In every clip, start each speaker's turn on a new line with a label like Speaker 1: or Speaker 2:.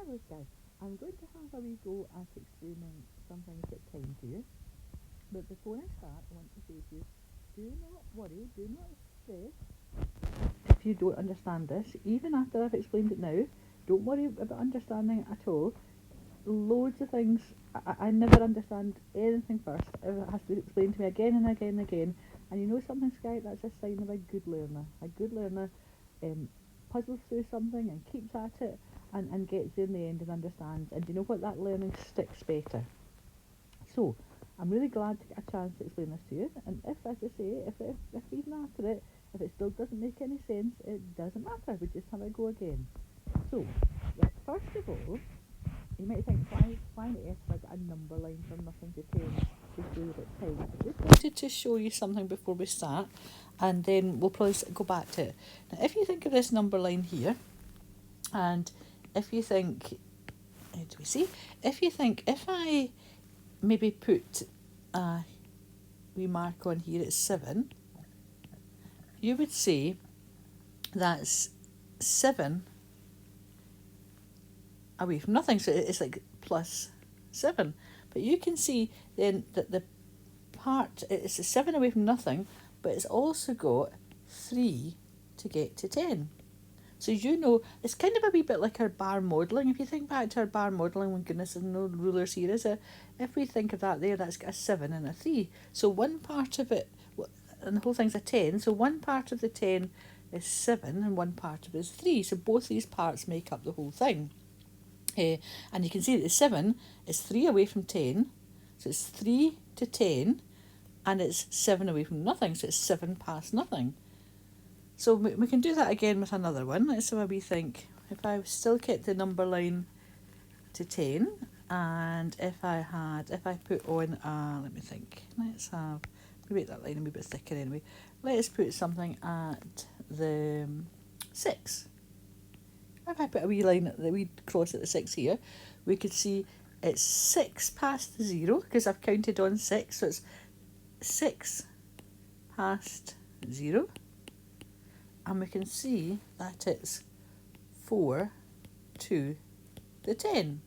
Speaker 1: Hello Skye. I'm going to have a wee go at explaining some things at time to you. But before I start, I want to say to you, do not worry, do not stress if you don't understand this. Even after I've explained it now, don't worry about understanding it at all. Loads of things, I never understand anything first. It has to be explained to me again and again and again. And you know something, Skye, that's a sign of a good learner. A good learner um, puzzles through something and keeps at it and gets in the end and understands. And you know what? That learning sticks better. So, I'm really glad to get a chance to explain this to you. And if, as I say, if even after it, if it still doesn't make any sense, it doesn't matter. We just have a go again. So, first of all, you might think, why on earth have I got a number line from nothing to 10 to show you at time? I just wanted to show you something before we start, and then we'll probably go back to it. Now, if you think of this number line here, and if you think, how do we see? If you think, if I maybe put a wee mark on here at 7, you would say that's 7 away from nothing, so it's like plus 7. But you can see then that the part, it's a 7 away from nothing, but it's also got 3 to get to 10. So you know, it's kind of a wee bit like our bar modelling. If you think back to our bar modelling, when goodness, there's no rulers here, is it? If we think of that there, that's got a 7 and a 3. So one part of it, and the whole thing's a 10, so one part of the 10 is 7 and one part of it is 3. So both these parts make up the whole thing. And you can see that the 7 is 3 away from 10, so it's 3 to 10, and it's 7 away from nothing, so it's 7 past nothing. So we can do that again with another one. Let's have a wee think. If I still kept the number line to 10, and if I put on, let me think, let's make that line a wee bit thicker anyway. Let's put something at the 6. If I put a wee line, the wee cross at the 6 here, we could see it's 6 past the 0, because I've counted on 6, so it's 6 past 0. And we can see that it's 4 to the 10.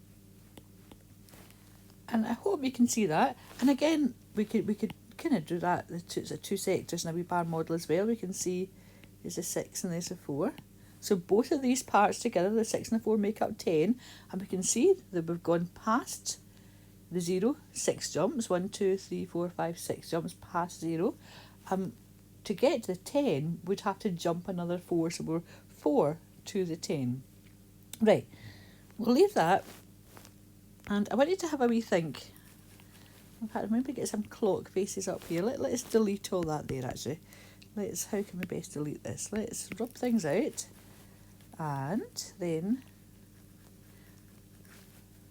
Speaker 1: And I hope you can see that. And again, we could kind of do that. It's a 2 sectors in a wee bar model as well. We can see there's a 6 and there's a 4. So both of these parts together, the 6 and the 4, make up 10. And we can see that we've gone past the 0, 6 jumps. 1, 2, 3, 4, 5, 6 jumps past 0. To get to the 10, we'd have to jump another 4. So we're 4 to the 10. Right, we'll leave that. And I want you to have a wee think. In fact, maybe get some clock faces up here. Let's delete all that there, actually. How can we best delete this? Let's rub things out. And then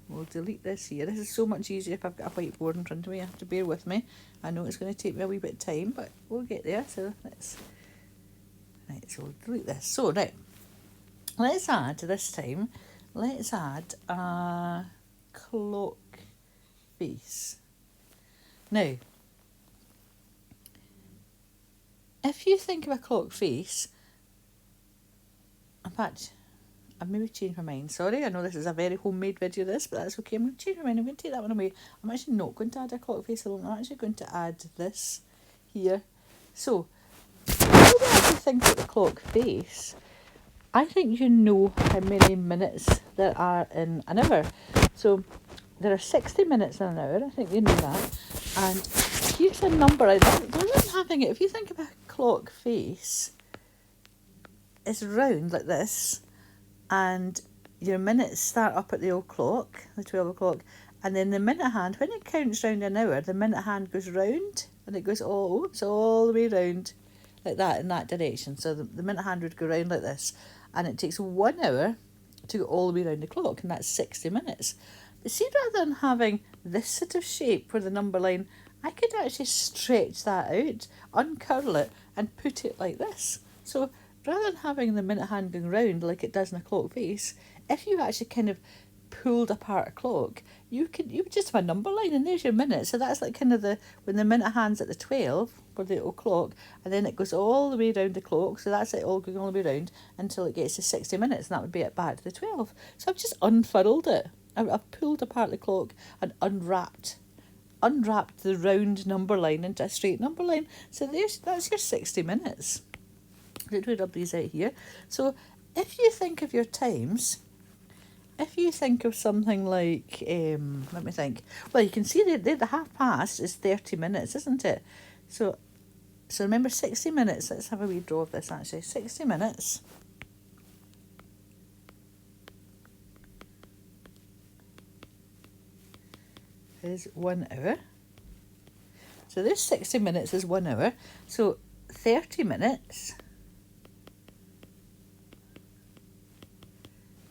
Speaker 1: we'll delete this here. This is so much easier if I've got a whiteboard in front of me. You have to bear with me. I know it's going to take me a wee bit of time, but we'll get there. So so we'll delete this. So now, let's add a clock face. Now, if you think of a clock face, in fact, I've maybe changed my mind. Sorry, I know this is a very homemade video, but that's okay. I'm going to change my mind. I'm going to take that one away. I'm actually not going to add a clock face alone. I'm actually going to add this here. So, how do I actually think of the clock face? I think you know how many minutes there are in an hour. So, there are 60 minutes in an hour. I think you know that. And here's a number. Rather than having it, if you think of a clock face, it's round like this, and your minutes start up at the old clock, the 12 o'clock, and then the minute hand, when it counts round an hour, the minute hand goes round, and it goes all the way round like that in that direction. So the minute hand would go round like this, and it takes 1 hour to go all the way round the clock, and that's 60 minutes. But see, rather than having this sort of shape for the number line, I could actually stretch that out, uncurl it, and put it like this. So rather than having the minute hand going round like it does in a clock face, if you actually kind of pulled apart a clock, you would just have a number line and there's your minute. So that's like kind of when the minute hand's at the 12 for the o'clock, and then it goes all the way around the clock. So that's it all going all the way around until it gets to 60 minutes, and that would be it back to the 12. So I've just unfurled it. I've pulled apart the clock and unwrapped the round number line into a straight number line. So that's your 60 minutes. I'm going to rub these out here. So if you think of your times, if you think of something like, let me think. Well, you can see the half past is 30 minutes, isn't it? So remember 60 minutes. Let's have a wee draw of this actually. 60 minutes is 1 hour. So this 60 minutes is 1 hour. So 30 minutes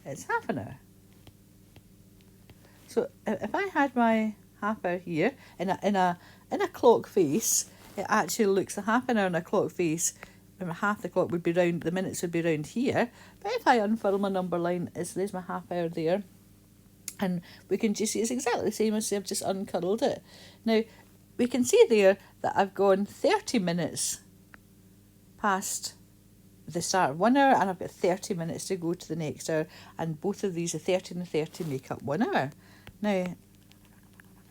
Speaker 1: is half an hour. So if I had my half hour here in a clock face, it actually looks a half an hour in a clock face. Half the clock would be round, the minutes would be round here. But if I unfurl my number line, there's my half hour there. And we can just see it's exactly the same as I've just uncurled it. Now, we can see there that I've gone 30 minutes past the start of 1 hour, and I've got 30 minutes to go to the next hour, and both of these, the 30 and the 30, make up 1 hour. Now,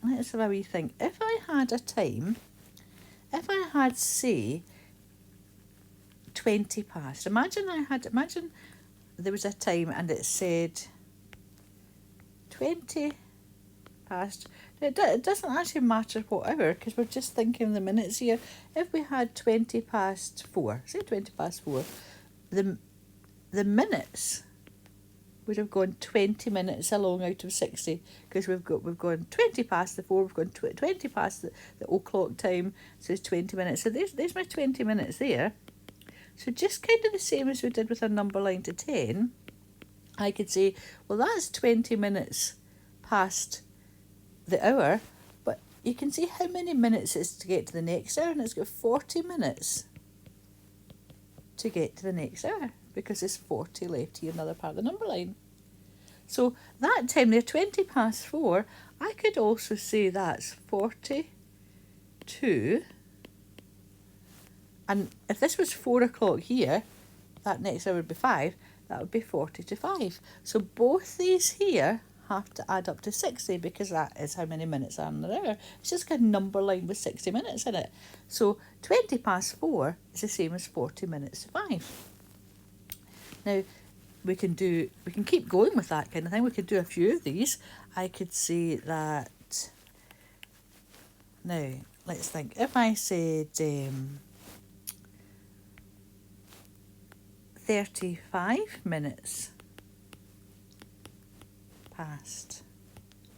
Speaker 1: let's have a wee think. If I had a time, if I had, say, 20 past, imagine there was a time and it said 20 past. It doesn't actually matter what hour, because we're just thinking the minutes here. If we had 20 past 4, say 20 past 4, the minutes would have gone 20 minutes along out of 60, because we've gone 20 past the 4, we've gone 20 past the o'clock time, so it's 20 minutes. So there's my 20 minutes there. So just kind of the same as we did with our number line to 10, I could say, well, that's 20 minutes past the hour, but you can see how many minutes it's to get to the next hour, and it's got 40 minutes to get to the next hour, because there's 40 left here, another part of the number line. So that time there, 20 past 4, I could also say that's 42. And if this was 4 o'clock here, that next hour would be 5, that would be 40 to 5. So both these here have to add up to 60, because that is how many minutes are in an hour. It's just a number line with 60 minutes in it. So 20 past 4 is the same as 40 minutes to 5. Now, we can keep going with that kind of thing. We could do a few of these. I could say that, now, let's think. If I said 35 minutes past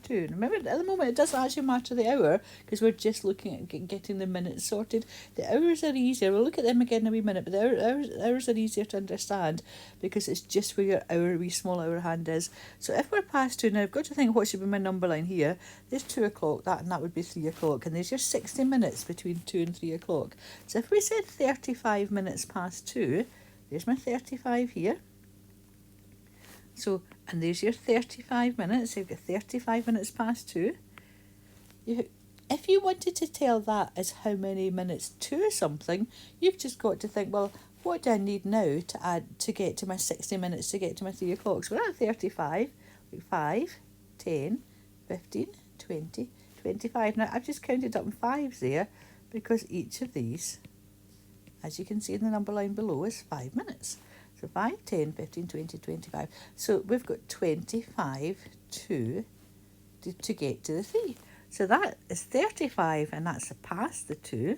Speaker 1: 2. Remember, at the moment it doesn't actually matter the hour, because we're just looking at getting the minutes sorted. The hours are easier. We'll look at them again in a wee minute, but the hours are easier to understand, because it's just where your wee small hour hand is. So if we're past 2, now I've got to think what should be my number line here. There's 2 o'clock, that would be 3 o'clock, and there's your 60 minutes between 2 and 3 o'clock. So if we said 35 minutes past 2, there's my 35 here. So, and there's your 35 minutes. So you've got 35 minutes past 2. If you wanted to tell that as how many minutes to something, you've just got to think, well, what do I need now to add to get to my 60 minutes to get to my 3 o'clock? So we're at 35, 5, 10, 15, 20, 25. Now, I've just counted up in 5s there, because each of these, as you can see in the number line below, is 5 minutes. So 5, 10, 15, 20, 25. So we've got 25 to get to the 3. So that is 35, and that's past the 2.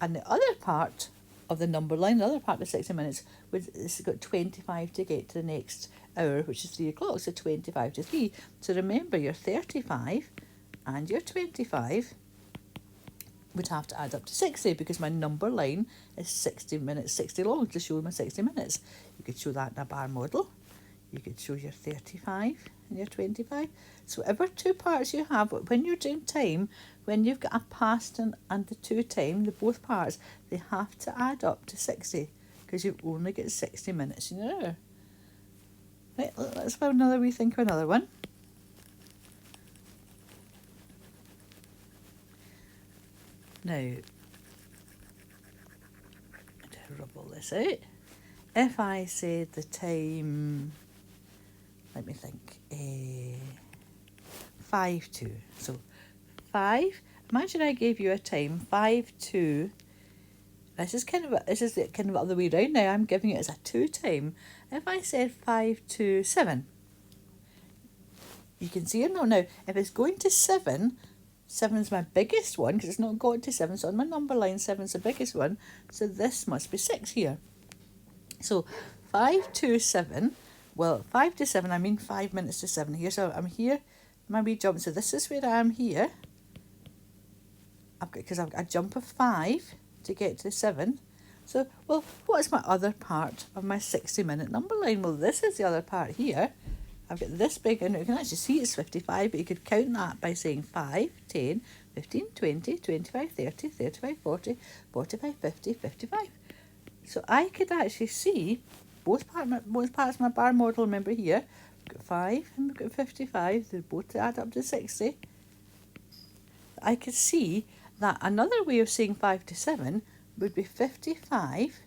Speaker 1: And the other part of the number line, the other part of 60 minutes, it's got 25 to get to the next hour, which is 3 o'clock. So 25 to 3. So remember, your 35 and your 25 would have to add up to 60, because my number line is 60 minutes, 60 long, to show my 60 minutes. You could show that in a bar model. You could show your 35 and your 25. So whatever 2 parts you have, when you're doing time, when you've got a past and the 2 time, the both parts, they have to add up to 60, because you've only got 60 minutes in an hour. Right, let's have another wee think of another one. Now, to rubble this out, if I said the time, let me think, 5 to, so 5, imagine I gave you a time, 5 to, this is kind of the other way round now, I'm giving it as a 2 time. If I said 5 to 7, you can see it now, if it's going to 7, 7's my biggest one because it's not got to 7, so on my number line 7's the biggest one, so this must be 6 here. So 5 to 7, well 5 to 7 I mean 5 minutes to 7 here, so I'm here, my wee jump, so this is where I am here, because I've got a jump of 5 to get to 7. So, well, what is my other part of my 60-minute number line? Well, this is the other part here. I've got this big, and you can actually see it's 55, but you could count that by saying 5, 10, 15, 20, 25, 30, 35, 40, 45, 50, 55. So I could actually see both parts of my bar model, remember here, we've got 5 and we've got 55, they both add up to 60. I could see that another way of saying 5 to 7 would be 55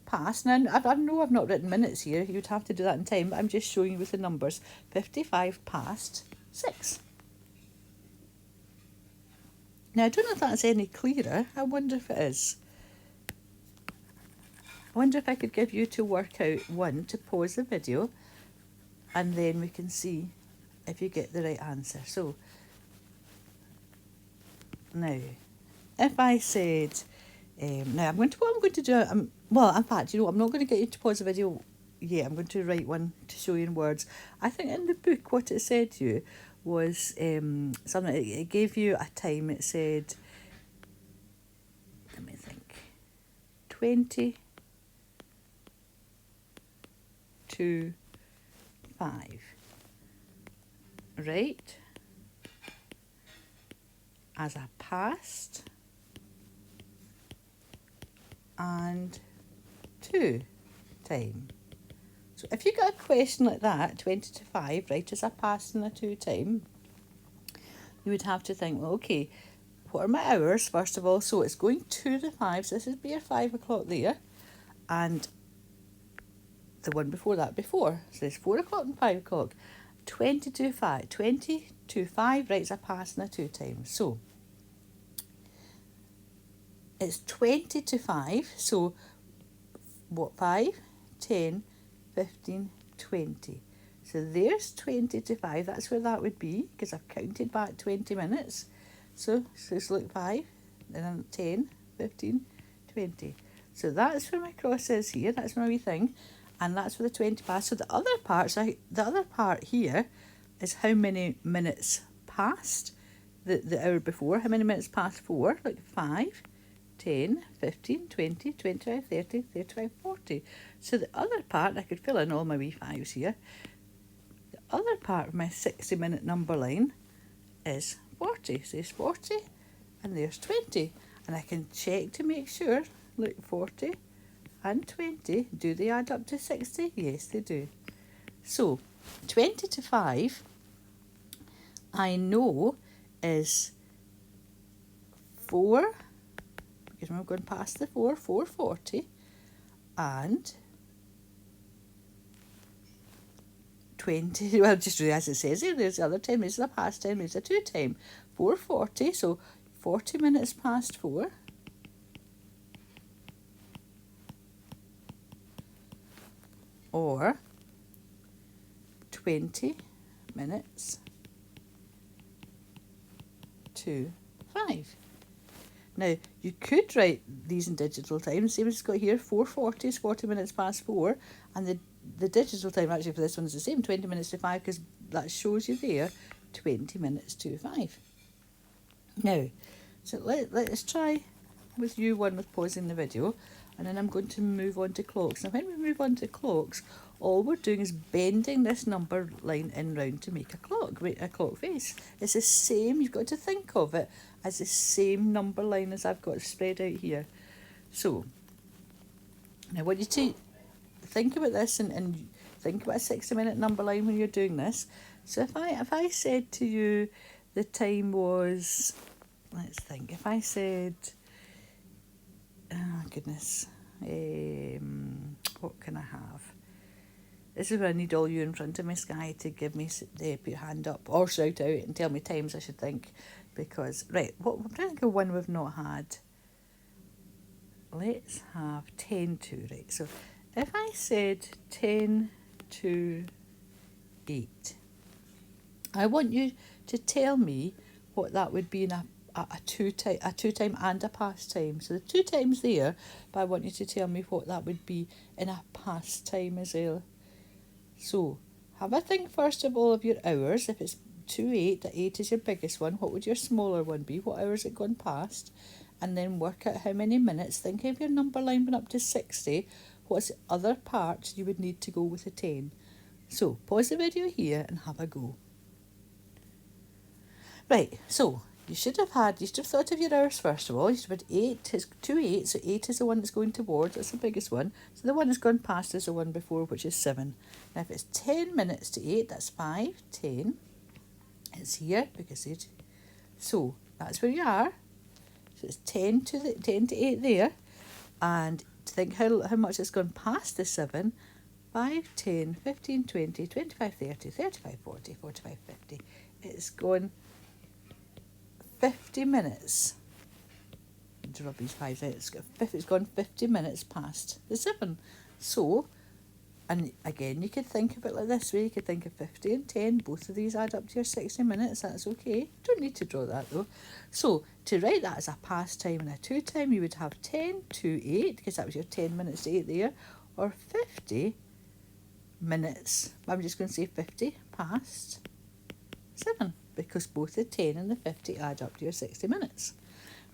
Speaker 1: past, now I know I've not written minutes here, you'd have to do that in time, but I'm just showing you with the numbers, 55 past 6. Now I don't know if that's any clearer, I wonder if it is. I wonder if I could give you to work out one to pause the video and then we can see if you get the right answer. So now if I said now what I'm going to do, well in fact you know I'm not going to get you to pause the video yet, I'm going to write one to show you in words. I think in the book what it said to you was something, it gave you a time, it said, let me think, 20 to 5, right, as a past and 2 time. So if you got a question like that, 20 to 5, right, as a past and a 2 time, you would have to think, well, okay, what are my hours, first of all? So it's going to the 5, so this would be your 5 o'clock there, and the one before that before, so it's 4 o'clock and 5 o'clock. 20 to 5, 20 to 5, right, is a past and a 2 time. So it's 20 to 5, so what, 5, 10, 15, 20. So there's 20 to 5, that's where that would be, because I've counted back 20 minutes. So just look, 5, then 10, 15, 20. So that's where my cross is here, that's my wee thing. And that's where the 20 past. So the other part here is how many minutes past the hour before. How many minutes past 4? Like 5, 10, 15, 20, 25, 30, 35, 40. So the other part, I could fill in all my wee 5s here. The other part of my 60-minute number line is 40. So there's 40 and there's 20. And I can check to make sure, look, 40 and 20, do they add up to 60? Yes, they do. So 20 to 5, I know is 4, because I'm going past the 4, 440, and 20, well, just as it says here, there's the other time, there's the past time, there's a 2 time, 440, so 40 minutes past 4. Or 20 minutes to 5. Now, you could write these in digital time, same as it's got here, 4:40 is 40 minutes past 4, and the digital time actually for this one is the same, 20 minutes to 5, because that shows you there 20 minutes to 5. Now, so let's try with you one with pausing the video, and then I'm going to move on to clocks. Now when we move on to clocks, all we're doing is bending this number line in round to make a clock face. It's the same, you've got to think of it as the same number line as I've got spread out here. So, now I want you to think about this and think about a 60-minute number line when you're doing this. So if I said to you the time was, let's think, if I said, oh goodness, what can I have? This is where I need all you in front of me, Skye, to give me, put your hand up or shout out and tell me times I should think. Because, right, I'm trying to think of one we've not had. Let's have 10 to, right. So if I said 10 to 8, I want you to tell me what that would be in a two time and a past time. So the 2 times there, but I want you to tell me what that would be in a past time as well. So have a think first of all of your hours. If it's 2-8, the 8 is your biggest one, what would your smaller one be? What hours it gone past? And then work out how many minutes. Think if your number line went up to 60, what's the other part you would need to go with a 10? So pause the video here and have a go. Right, so you should have thought of your hours first of all. You should have had 8, it's 2-8, so 8 is the one that's going towards, that's the biggest one. So the one that's gone past is the one before, which is 7. Now if it's 10 minutes to 8, that's 5, 10. It's here, because it's, so that's where you are. So it's 10 to 8 there. And to think how much it's gone past the 7, 5, 10, 15, 20, 25, 30, 35, 40, 45, 50. It's gone 50 minutes. To rub these pies out, it's gone 50 minutes past the 7. So, and again, you could think of it like this way. You could think of 50 and 10. Both of these add up to your 60 minutes. That's okay. Don't need to draw that though. So, to write that as a past time and a 2 time, you would have 10 to 8, because that was your 10 minutes to 8 there, or 50 minutes. I'm just going to say 50 past 7, because both the 10 and the 50 add up to your 60 minutes.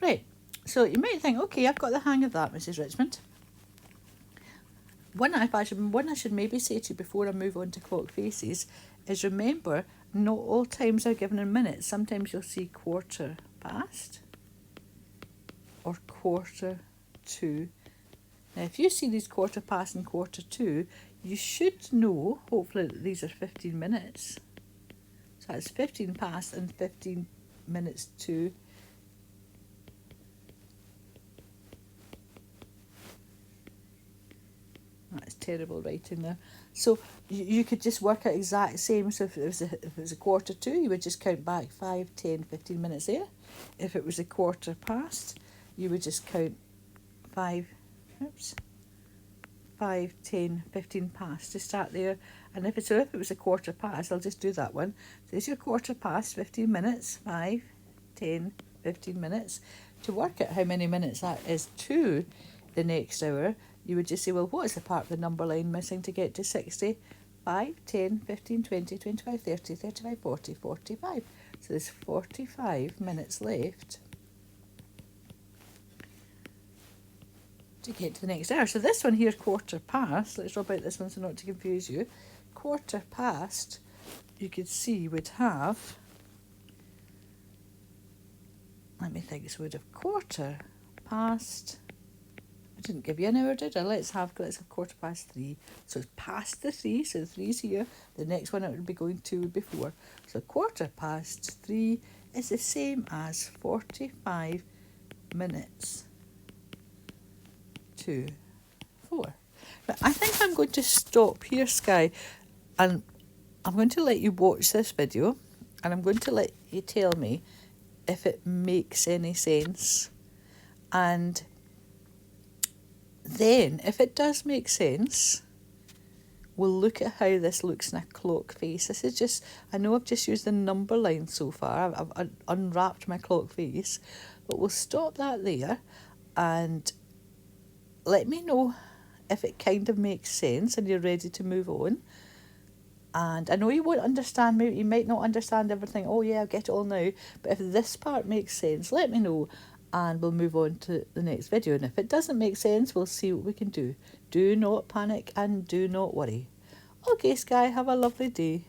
Speaker 1: Right, so you might think, okay, I've got the hang of that, Mrs. Richmond. One I should maybe say to you before I move on to clock faces is, remember, not all times are given in minutes. Sometimes you'll see quarter past or quarter to. Now, if you see these quarter past and quarter to, you should know, hopefully, that these are 15 minutes. So that's 15 past and 15 minutes to. That's terrible writing there. So you could just work out exact same. So if it was a quarter to, you would just count back 5, 10, 15 minutes there. If it was a quarter past, you would just count 5, 10, 15 past to start there. And if it was a quarter past, I'll just do that one. So there's your quarter past, 15 minutes, 5, 10, 15 minutes. To work out how many minutes that is to the next hour, you would just say, well, what is the part of the number line missing to get to 60? 5, 10, 15, 20, 25, 30, 35, 40, 45. So there's 45 minutes left to get to the next hour. So this one here, quarter past, let's rub out this one so not to confuse you. Quarter past, you could see, would have, let me think, so we'd have quarter past, I didn't give you an hour, did I? Let's have quarter past 3. So it's past the 3, so the 3's here. The next one it would be going to would be 4. So quarter past 3 is the same as 45 minutes to 4. But I think I'm going to stop here, Skye, and I'm going to let you watch this video, and I'm going to let you tell me if it makes any sense. And then, if it does make sense, we'll look at how this looks in a clock face. This is just, I know I've just used the number line so far. I've unwrapped my clock face. But we'll stop that there and let me know if it kind of makes sense and you're ready to move on. And I know you won't understand, maybe you might not understand everything. Oh yeah, I'll get it all now. But if this part makes sense, let me know. And we'll move on to the next video. And if it doesn't make sense, we'll see what we can do. Do not panic and do not worry. Okay, Skye, have a lovely day.